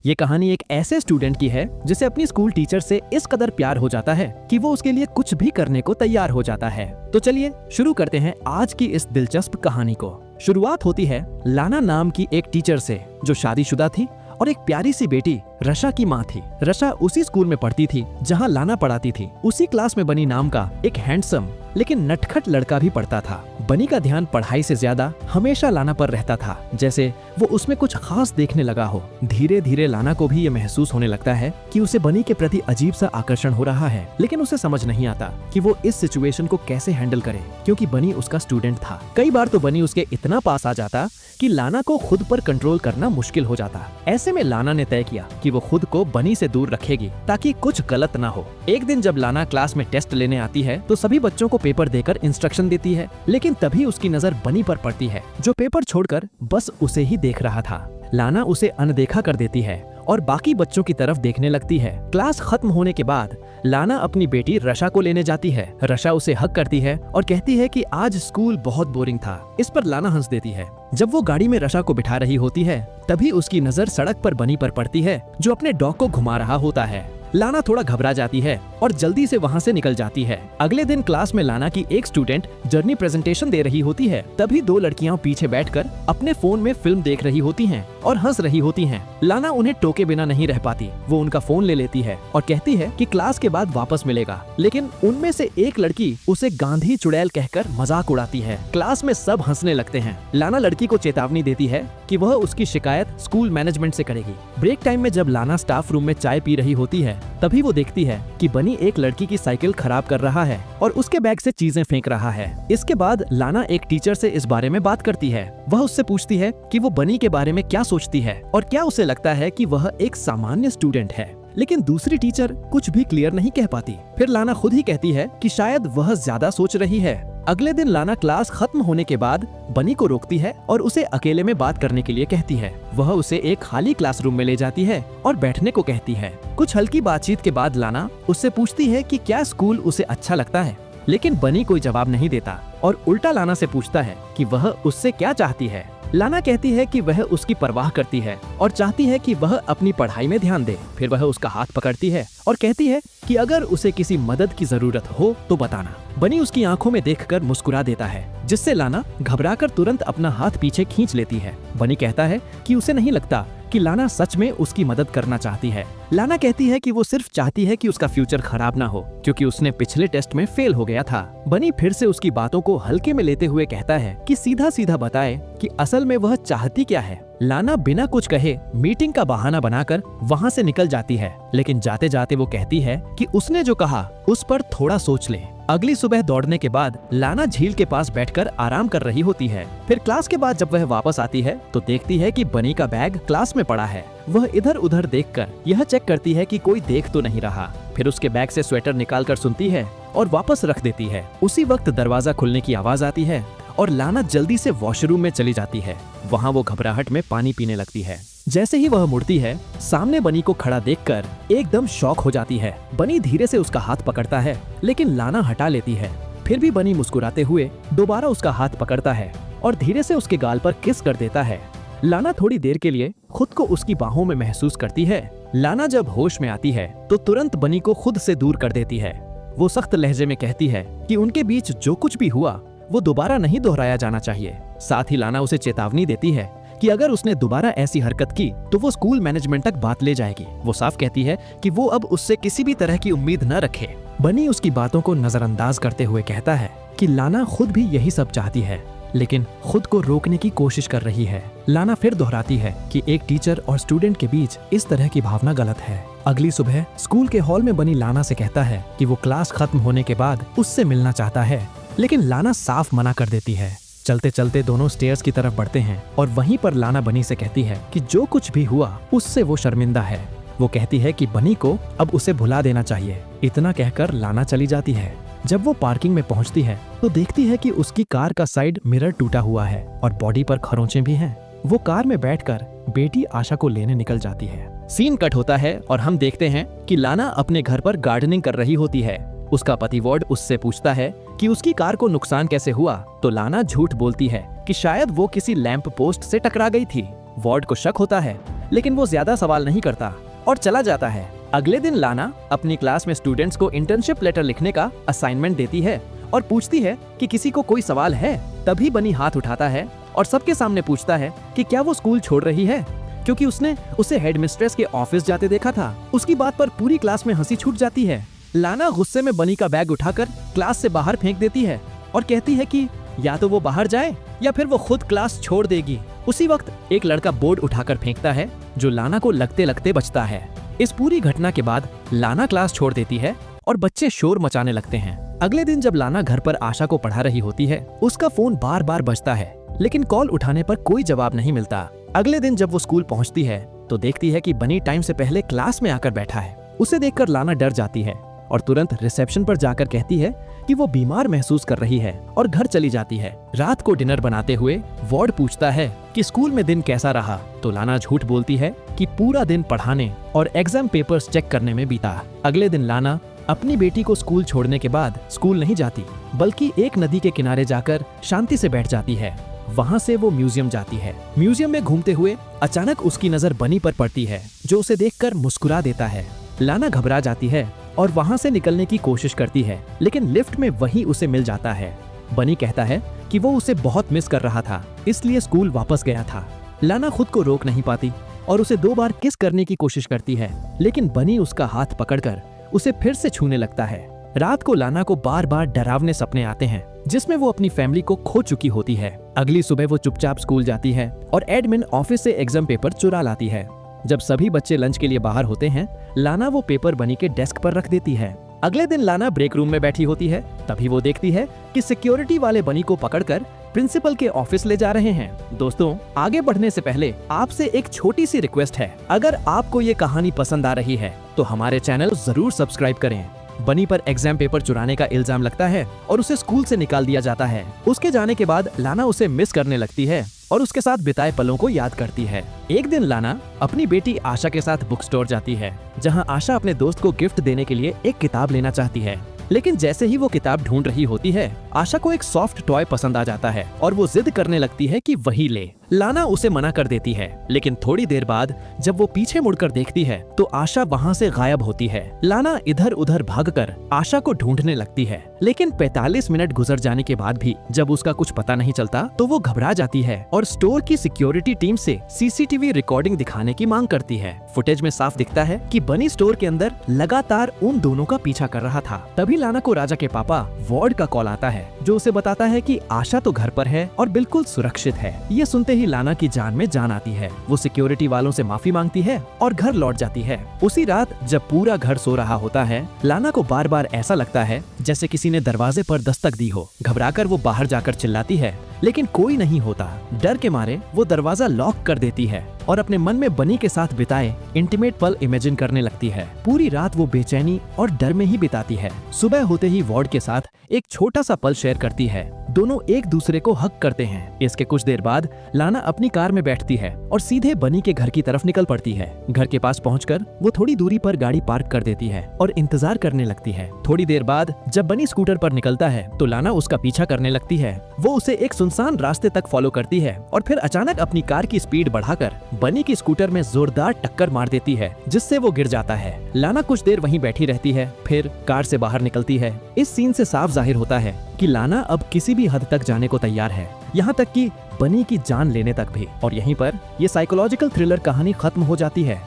ये कहानी एक ऐसे स्टूडेंट की है जिसे अपनी स्कूल टीचर से इस कदर प्यार हो जाता है कि वो उसके लिए कुछ भी करने को तैयार हो जाता है। तो चलिए शुरू करते हैं आज की इस दिलचस्प कहानी को। शुरुआत होती है लाना नाम की एक टीचर से जो शादीशुदा थी और एक प्यारी सी बेटी रशा की माँ थी। रशा उसी स्कूल में पढ़ती थी जहाँ लाना पढ़ाती थी। उसी क्लास में बनी नाम का एक हैंडसम लेकिन नटखट लड़का भी पढ़ता था। बनी का ध्यान पढ़ाई से ज्यादा हमेशा लाना पर रहता था, जैसे वो उसमें कुछ खास देखने लगा हो। धीरे धीरे लाना को भी ये महसूस होने लगता है कि उसे बनी के प्रति अजीब सा आकर्षण हो रहा है, लेकिन उसे समझ नहीं आता कि वो इस सिचुएशन को कैसे हैंडल करे, क्योंकि बनी उसका स्टूडेंट था। कई बार तो बनी उसके इतना पास आ जाता कि लाना को खुद पर कंट्रोल करना मुश्किल हो जाता। ऐसे में लाना ने तय किया कि वो खुद को बनी से दूर रखेगी ताकि कुछ गलत ना हो। एक दिन जब लाना क्लास में टेस्ट लेने आती है तो सभी बच्चों को पेपर देकर इंस्ट्रक्शन देती है, लेकिन तभी उसकी नजर बनी पर पड़ती है जो पेपर छोड़कर बस उसे ही देख रहा था। लाना उसे अनदेखा कर देती है और बाकी बच्चों की तरफ देखने लगती है। क्लास खत्म होने के बाद लाना अपनी बेटी रशा को लेने जाती है। रशा उसे हक करती है और कहती है कि आज स्कूल बहुत बोरिंग था। इस पर लाना हंस देती है। जब वो गाड़ी में रशा को बिठा रही होती है तभी उसकी नजर सड़क पर बनी पर पड़ती है जो अपने डॉग को घुमा रहा होता है। लाना थोड़ा घबरा जाती है और जल्दी से वहाँ से निकल जाती है। अगले दिन क्लास में लाना की एक स्टूडेंट जर्नी प्रेजेंटेशन दे रही होती है। तभी दो लड़कियां पीछे बैठकर अपने फोन में फिल्म देख रही होती हैं और हंस रही होती हैं। लाना उन्हें टोके बिना नहीं रह पाती। वो उनका फोन ले लेती है और कहती है कि क्लास के बाद वापस मिलेगा, लेकिन उनमें से एक लड़की उसे गांधी चुड़ैल कहकर मजाक उड़ाती है। क्लास में सब हंसने लगते हैं। लाना लड़की को चेतावनी देती है कि वह उसकी शिकायत स्कूल मैनेजमेंट से करेगी। ब्रेक टाइम में जब लाना स्टाफ रूम में चाय पी रही होती है तभी वो देखती है कि बनी एक लड़की की साइकिल खराब कर रहा है और उसके बैग से चीजें फेंक रहा है। इसके बाद लाना एक टीचर से इस बारे में बात करती है। वह उससे पूछती है कि वो बनी के बारे में क्या सोचती है और क्या उसे लगता है कि वह एक सामान्य स्टूडेंट है, लेकिन दूसरी टीचर कुछ भी क्लियर नहीं कह पाती। फिर लाना खुद ही कहती है कि शायद वह ज्यादा सोच रही है। अगले दिन लाना क्लास खत्म होने के बाद बनी को रोकती है और उसे अकेले में बात करने के लिए कहती है। वह उसे एक खाली क्लासरूम में ले जाती है और बैठने को कहती है। कुछ हल्की बातचीत के बाद लाना उससे पूछती है कि क्या स्कूल उसे अच्छा लगता है, लेकिन बनी कोई जवाब नहीं देता और उल्टा लाना से पूछता है कि वह उससे क्या चाहती है। लाना कहती है कि वह उसकी परवाह करती है और चाहती है कि वह अपनी पढ़ाई में ध्यान दे। फिर वह उसका हाथ पकड़ती है और कहती है कि अगर उसे किसी मदद की जरूरत हो तो बताना। बनी उसकी आंखों में देखकर मुस्कुरा देता है, जिससे लाना घबराकर तुरंत अपना हाथ पीछे खींच लेती है। बनी कहता है कि उसे नहीं लगता कि लाना सच में उसकी मदद करना चाहती है। लाना कहती है कि वो सिर्फ चाहती है कि उसका फ्यूचर खराब ना हो, क्योंकि उसने पिछले टेस्ट में फेल हो गया था। बनी फिर से उसकी बातों को हल्के में लेते हुए कहता है कि सीधा सीधा बताए कि असल में वह चाहती क्या है। लाना बिना कुछ कहे मीटिंग का बहाना बनाकर वहाँ से निकल जाती है, लेकिन जाते जाते वो कहती है कि उसने जो कहा उस पर थोड़ा सोच ले। अगली सुबह दौड़ने के बाद लाना झील के पास बैठकर आराम कर रही होती है। फिर क्लास के बाद जब वह वापस आती है तो देखती है कि बनी का बैग क्लास में पड़ा है। वह इधर उधर देखकर यह चेक करती है कि कोई देख तो नहीं रहा। फिर उसके बैग से स्वेटर निकालकर सुनती है और वापस रख देती है। उसी वक्त दरवाजा खुलने की आवाज आती है और लाना जल्दी से वॉशरूम में चली जाती है। वहाँ वो घबराहट में पानी पीने लगती है। जैसे ही वह मुड़ती है सामने बनी को खड़ा देखकर एकदम शॉक हो जाती है। बनी धीरे से उसका हाथ पकड़ता है, लेकिन लाना हटा लेती है। फिर भी बनी मुस्कुराते हुए दोबारा उसका हाथ पकड़ता है और धीरे से उसके गाल पर किस कर देता है। लाना थोड़ी देर के लिए खुद को उसकी बाहों में महसूस करती है। लाना जब होश में आती है तो तुरंत बनी को खुद से दूर कर देती है। वो सख्त लहजे में कहती है कि उनके बीच जो कुछ भी हुआ वो दोबारा नहीं दोहराया जाना चाहिए। साथ ही लाना उसे चेतावनी देती है कि अगर उसने दोबारा ऐसी हरकत की तो वो स्कूल मैनेजमेंट तक बात ले जाएगी। वो साफ कहती है कि वो अब उससे किसी भी तरह की उम्मीद न रखे। बनी उसकी बातों को नजरअंदाज करते हुए कहता है कि लाना खुद भी यही सब चाहती है, लेकिन खुद को रोकने की कोशिश कर रही है। लाना फिर दोहराती है कि एक टीचर और स्टूडेंट के बीच इस तरह की भावना गलत है। अगली सुबह स्कूल के हॉल में बनी लाना से कहता है कि वो क्लास खत्म होने के बाद उससे मिलना चाहता है, लेकिन लाना साफ मना कर देती है। चलते चलते दोनों स्टेयर्स की तरफ बढ़ते हैं और वहीं पर लाना बनी से कहती है कि जो कुछ भी हुआ उससे वो शर्मिंदा है। वो कहती है कि बनी को अब उसे भुला देना चाहिए। इतना कहकर लाना चली जाती है। जब वो पार्किंग में पहुंचती है तो देखती है कि उसकी कार का साइड मिरर टूटा हुआ है और बॉडी पर खरोंचे भी हैं। वो कार में बैठकर बेटी आशा को लेने निकल जाती है। सीन कट होता है और हम देखते हैं कि लाना अपने घर पर गार्डनिंग कर रही होती है। उसका पति वार्ड उससे पूछता है कि उसकी कार को नुकसान कैसे हुआ, तो लाना झूठ बोलती है कि शायद वो किसी लैंप पोस्ट से टकरा गई थी। वार्ड को शक होता है लेकिन वो ज्यादा सवाल नहीं करता और चला जाता है। अगले दिन लाना अपनी क्लास में स्टूडेंट्स को इंटर्नशिप लेटर लिखने का असाइनमेंट देती है और पूछती है कि किसी को कोई सवाल है। तभी बनी हाथ उठाता है और सबके सामने पूछता है कि क्या वो स्कूल छोड़ रही है, क्योंकि उसने उसे हेडमिस्ट्रेस के ऑफिस जाते देखा था। उसकी बात पर पूरी क्लास में हंसी छूट जाती है। लाना गुस्से में बनी का बैग उठाकर क्लास से बाहर फेंक देती है और कहती है कि या तो वो बाहर जाए या फिर वो खुद क्लास छोड़ देगी। उसी वक्त एक लड़का बोर्ड उठाकर फेंकता है जो लाना को लगते लगते बचता है। इस पूरी घटना के बाद लाना क्लास छोड़ देती है और बच्चे शोर मचाने लगते हैं। अगले दिन जब लाना घर पर आशा को पढ़ा रही होती है, उसका फोन बार बार बजता है, लेकिन कॉल उठाने पर कोई जवाब नहीं मिलता। अगले दिन जब वो स्कूल पहुंचती है तो देखती है कि बनी टाइम से पहले क्लास में आकर बैठा है। उसे देखकर लाना डर जाती है और तुरंत रिसेप्शन पर जाकर कहती है कि वो बीमार महसूस कर रही है और घर चली जाती है। रात को डिनर बनाते हुए वार्ड पूछता है कि स्कूल में दिन कैसा रहा, तो लाना झूठ बोलती है कि पूरा दिन पढ़ाने और एग्जाम पेपर्स चेक करने में बीता। अगले दिन लाना अपनी बेटी को स्कूल छोड़ने के बाद स्कूल नहीं जाती, बल्कि एक नदी के किनारे जाकर शांति से बैठ जाती है। वहाँ से वो म्यूजियम जाती है। म्यूजियम में घूमते हुए अचानक उसकी नजर बनी पर पड़ती है, जो उसे देखकर मुस्कुरा देता है। लाना घबरा जाती है और वहाँ से निकलने की कोशिश करती है, लेकिन लिफ्ट में वही उसे मिल जाता है। बनी कहता है कि वो उसे बहुत मिस कर रहा था, इसलिए स्कूल वापस गया था। लाना खुद को रोक नहीं पाती और उसे 2 बार किस करने की कोशिश करती है, लेकिन बनी उसका हाथ पकड़कर उसे फिर से छूने लगता है। रात को लाना को बार बार डरावने सपने आते हैं, जिसमें वो अपनी फैमिली को खो चुकी होती है। अगली सुबह वो चुपचाप स्कूल जाती है और एडमिन ऑफिस से एग्जाम पेपर चुरा लाती है। जब सभी बच्चे लंच के लिए बाहर होते हैं, लाना वो पेपर बनी के डेस्क पर रख देती है। अगले दिन लाना ब्रेक रूम में बैठी होती है, तभी वो देखती है कि सिक्योरिटी वाले बनी को पकड़कर प्रिंसिपल के ऑफिस ले जा रहे हैं। दोस्तों, आगे बढ़ने से पहले आपसे एक छोटी सी रिक्वेस्ट है। अगर आपको ये कहानी पसंद आ रही है तो हमारे चैनल जरूर सब्सक्राइब करें। बनी पर एग्जाम पेपर चुराने का इल्जाम लगता है और उसे स्कूल से निकाल दिया जाता है। उसके जाने के बाद लाना उसे मिस करने लगती है और उसके साथ बिताए पलों को याद करती है। एक दिन लाना अपनी बेटी आशा के साथ बुक स्टोर जाती है, जहां आशा अपने दोस्त को गिफ्ट देने के लिए एक किताब लेना चाहती है। लेकिन जैसे ही वो किताब ढूंढ रही होती है, आशा को एक सॉफ्ट टॉय पसंद आ जाता है और वो जिद करने लगती है कि वही ले। लाना उसे मना कर देती है, लेकिन थोड़ी देर बाद जब वो पीछे मुड़कर देखती है तो आशा वहाँ से गायब होती है। लाना इधर उधर भागकर आशा को ढूंढने लगती है, लेकिन 45 मिनट गुजर जाने के बाद भी जब उसका कुछ पता नहीं चलता तो वो घबरा जाती है और स्टोर की सिक्योरिटी टीम से सीसीटीवी रिकॉर्डिंग दिखाने की मांग करती है। फुटेज में साफ दिखता है कि बनी स्टोर के अंदर लगातार उन दोनों का पीछा कर रहा था। तभी लाना को राजा के पापा वार्ड का कॉल आता है, जो उसे बताता है कि आशा तो घर पर है और बिल्कुल सुरक्षित है। ये सुनते ही लाना की जान में जान आती है। वो सिक्योरिटी वालों से माफी मांगती है और घर लौट जाती है। उसी रात जब पूरा घर सो रहा होता है, लाना को बार बार ऐसा लगता है जैसे किसी ने दरवाजे पर दस्तक दी हो। घबराकर वो बाहर जाकर चिल्लाती है, लेकिन कोई नहीं होता। डर के मारे वो दरवाजा लॉक कर देती है और अपने मन में बनी के साथ बिताए इंटीमेट पल इमेजिन करने लगती है। पूरी रात वो बेचैनी और डर में ही बिताती है। सुबह होते ही वार्ड के साथ एक छोटा सा पल शेयर करती है। दोनों एक दूसरे को हक करते हैं। इसके कुछ देर बाद लाना अपनी कार में बैठती है और सीधे बनी के घर की तरफ निकल पड़ती है। घर के पास पहुंचकर वो थोड़ी दूरी पर गाड़ी पार्क कर देती है और इंतजार करने लगती है। थोड़ी देर बाद जब बनी स्कूटर पर निकलता है तो लाना उसका पीछा करने लगती है। वो उसे एक सुनसान रास्ते तक फॉलो करती है और फिर अचानक अपनी कार की स्पीड बढ़ाकर बनी की स्कूटर में जोरदार टक्कर मार देती है, जिससे वो गिर जाता है। लाना कुछ देर वहीं बैठी रहती है, फिर कार से बाहर निकलती है। इस सीन से साफ जाहिर होता है कि लाना अब किसी भी हद तक जाने को तैयार है, यहाँ तक कि बनी की जान लेने तक भी। और यहीं पर ये साइकोलॉजिकल थ्रिलर कहानी खत्म हो जाती है।